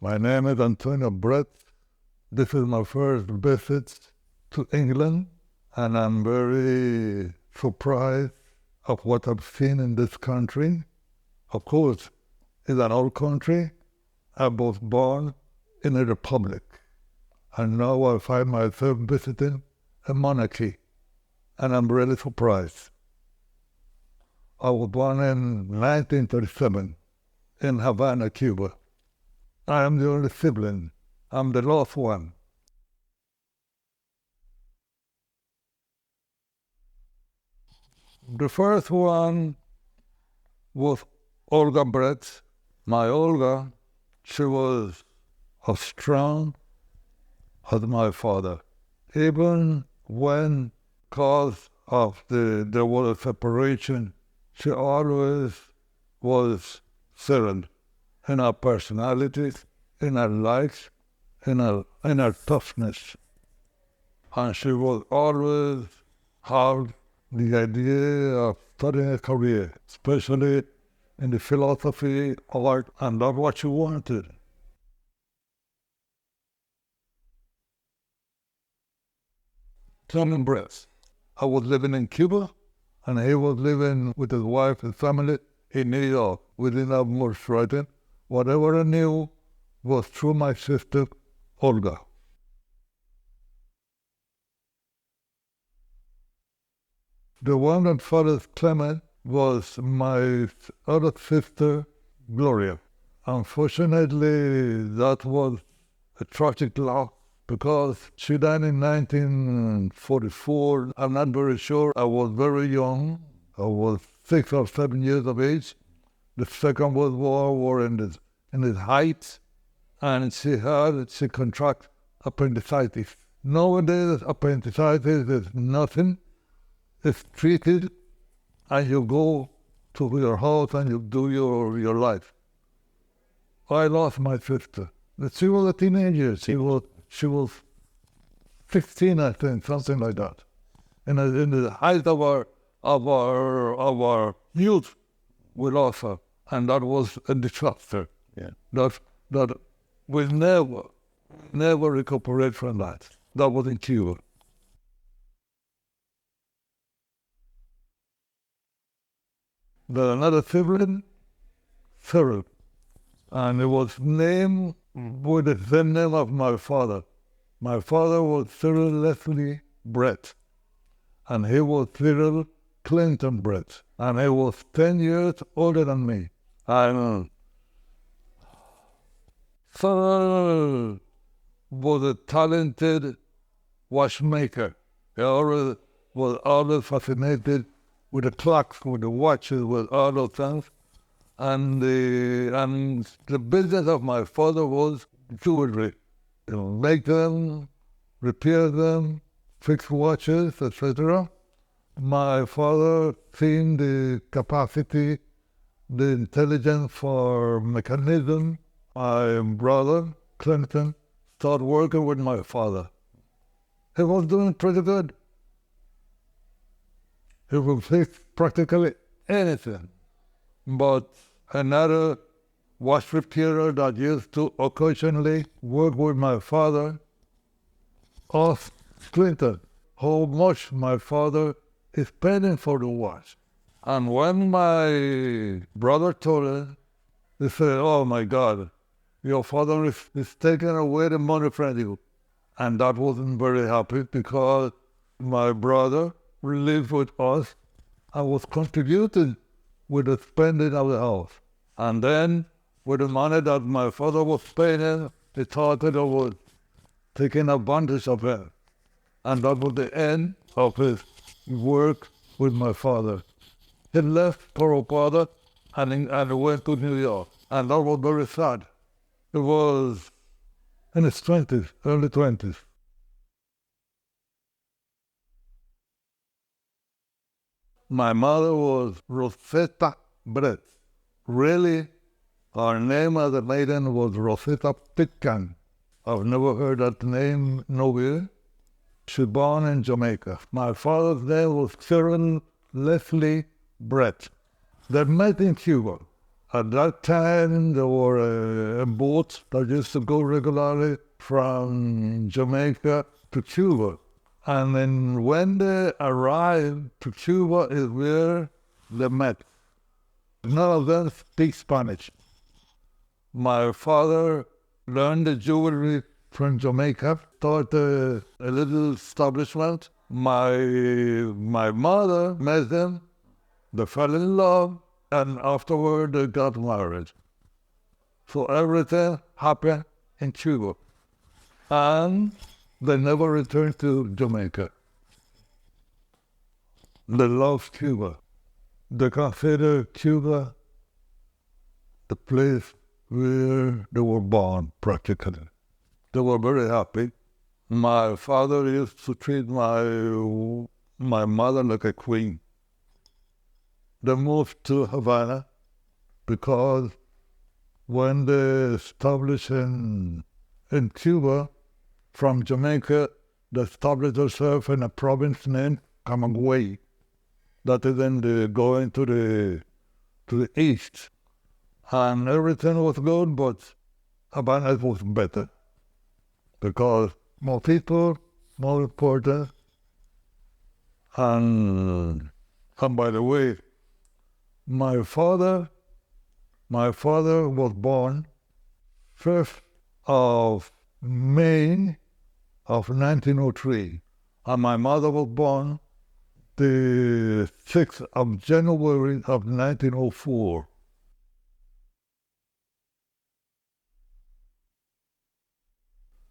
My name is Antonio Brett. This is my first visit to England, and I'm very surprised of what I've seen in this country. Of course, it's an old country. I was born in a republic, and now I find myself visiting a monarchy, and I'm really surprised. I was born in 1937 in Havana, Cuba. I am the only sibling. I'm the last one. The first one was Olga Brett. My Olga, she was as strong as my father. Even when cause of there was a separation, she always was serene in her personalities, in her life, in her toughness. And she was always have the idea of studying a career, especially in the philosophy, art, and that's what she wanted. Tom Brett. I was living in Cuba, and he was living with his wife and family in New York. We didn't have much writing. Whatever I knew was through my sister, Olga. The one that fathered Clement was my other sister, Gloria. Unfortunately, that was a tragic loss because she died in 1944. I'm not very sure. I was very young. I was 6 or 7 years of age. The Second World War was in its height, and she contracted appendicitis. Nowadays, appendicitis is nothing. It's treated, and you go to your house and you do your life. I lost my sister. She was a teenager. She was 16, I think, something like that. In the height of our youth, we lost her, and that was a disaster. Yeah. That we never recuperate from that. That was in Cuba. There's another sibling, Cyril, and it was named with the same name of my father. My father was Cyril Leslie Brett, and he was Cyril Clinton Brett, and he was 10 years older than me. And Cyril was a talented watchmaker. He was always fascinated with the clocks, with the watches, with all those things. And the business of my father was jewelry. Make them, repair them, fix watches, etc. My father seen the capacity, the intelligence for mechanism. My brother, Clinton, started working with my father. He was doing pretty good. He would fix practically anything. But another watch repairer that used to occasionally work with my father asked Clinton how much my father is paying for the watch. And when my brother told him, he said, "Oh my God, your father is taking away the money from you." And that wasn't very happy because my brother lived with us and was contributing with the spending of the house. And then, with the money that my father was paying him, he thought that I was taking advantage of him. And that was the end of his work with my father. He left Poropada and went to New York. And that was very sad. It was in his 20s, early 20s. My mother was Rosetta Brett. Really, her name as a maiden was Rosetta Pitcairn. I've never heard that name nowhere. She was born in Jamaica. My father's name was Cyril Leslie Brett. They met in Cuba. At that time, there were a boat that used to go regularly from Jamaica to Cuba. And then when they arrived to Cuba is where they met. None of them speak Spanish. My father learned the jewelry from Jamaica, started a little establishment. My mother met them, they fell in love, and afterward they got married. So everything happened in Cuba. And they never returned to Jamaica. They loved Cuba. They consider Cuba the place where they were born, practically. They were very happy. My father used to treat my mother like a queen. They moved to Havana because when they established in Cuba, from Jamaica, they established themselves in a province named Camagüey. That is in going to the east. And everything was good, but Havana was better. Because more people, more important. And by the way, my father was born 5th of May of 1903, and my mother was born the 6th of January of 1904.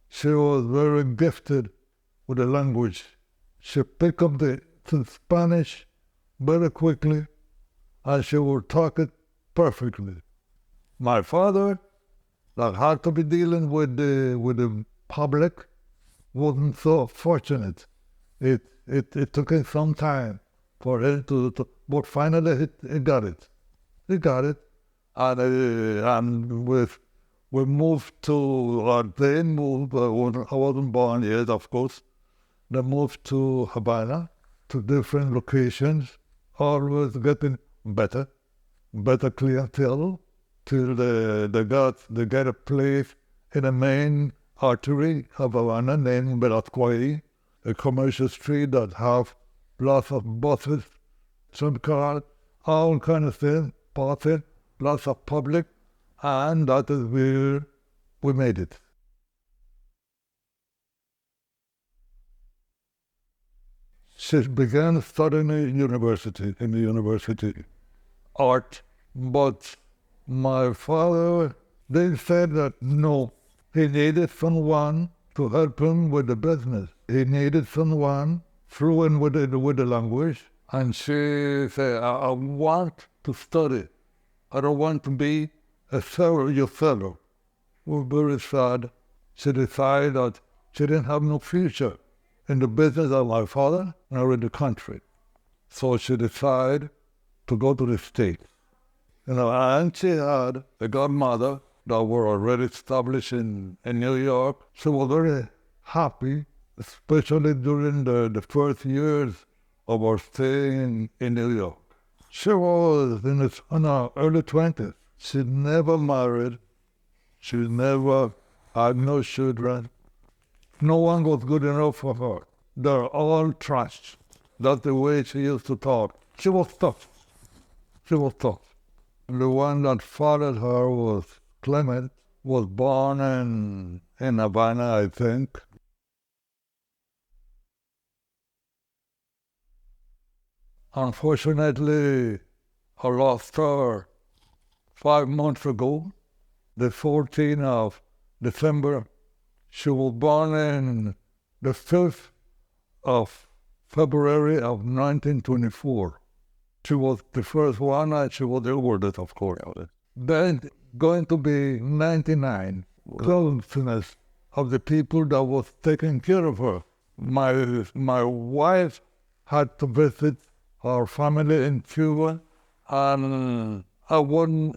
She was very gifted with the language. She picked up the Spanish very quickly, and she would talk it perfectly. My father, that had to be dealing with the public, wasn't so fortunate. It took him some time for him but finally he got it. He got it, and we moved to. They moved. I wasn't born yet, of course. They moved to Havana, to different locations, always getting better clientele, till they get a place in the main artery of Havana named Velasquez, a commercial street that have lots of buses, some cars, all kind of things, passing, lots of public, and that is where we made it. She began studying in the university, art, but my father, they said that no, he needed someone to help him with the business. He needed someone fluent with the language. And she said, I want to study. I don't want to be a your fellow. We're very sad. She decided that she didn't have no future in the business of my father nor in the country. So she decided to go to the States. And she had a godmother that were already established in New York. She was very happy, especially during the first years of our stay in New York. She was in her early 20s. She never married. She never had no children. No one was good enough for her. They're all trash. That's the way she used to talk. She was tough. She was tough. The one that fathered her was Clement, was born in Havana, I think. Unfortunately, I lost her 5 months ago, the 14th of December. She was born in the 5th of February of 1924. She was the first one, and she was the oldest, of course. Then going to be 99. Closeness of the people that was taking care of her. My wife had to visit our family in Cuba, and I wasn't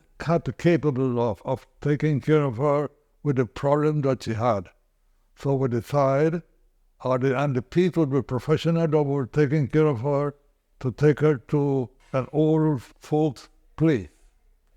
capable of taking care of her with the problem that she had. So we decided, and the people, the professionals that were taking care of her, to take her to an old folks place.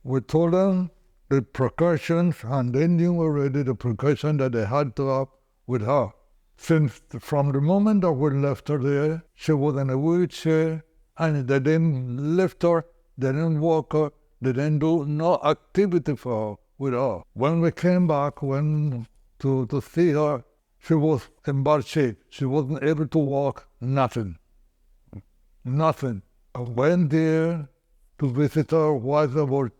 We told them the precautions, and they knew already the precaution that they had to have with her. Since from the moment that we left her there, she was in a wheelchair, and they didn't lift her, they didn't walk her, they didn't do no activity for her with her. When we came back, to see her, she was in bad shape. She wasn't able to walk, nothing. Nothing. I went there to visit her while I was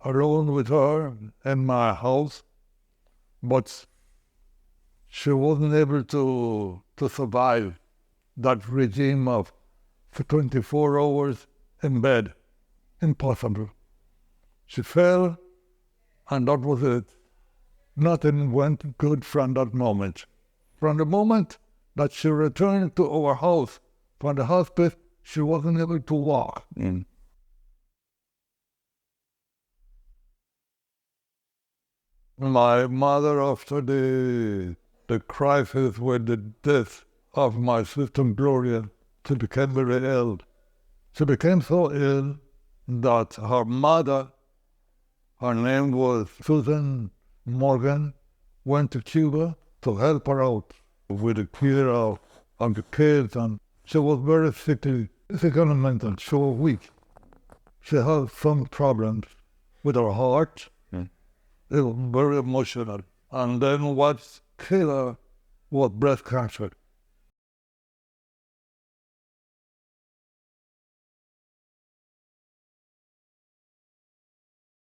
alone with her in my house, but she wasn't able to survive that regime of 24 hours in bed. Impossible. She fell, and that was it. Nothing went good from that moment. From the moment that she returned to our house from the hospital, she wasn't able to walk. My mother, after the crisis with the death of my sister Gloria, she became very ill. She became so ill that her mother, her name was Susan Morgan, went to Cuba to help her out with the care of the kids, and she was very sickly, physical and mental. She was weak. She had some problems with her heart. It was very emotional. And then what killed her was breast cancer.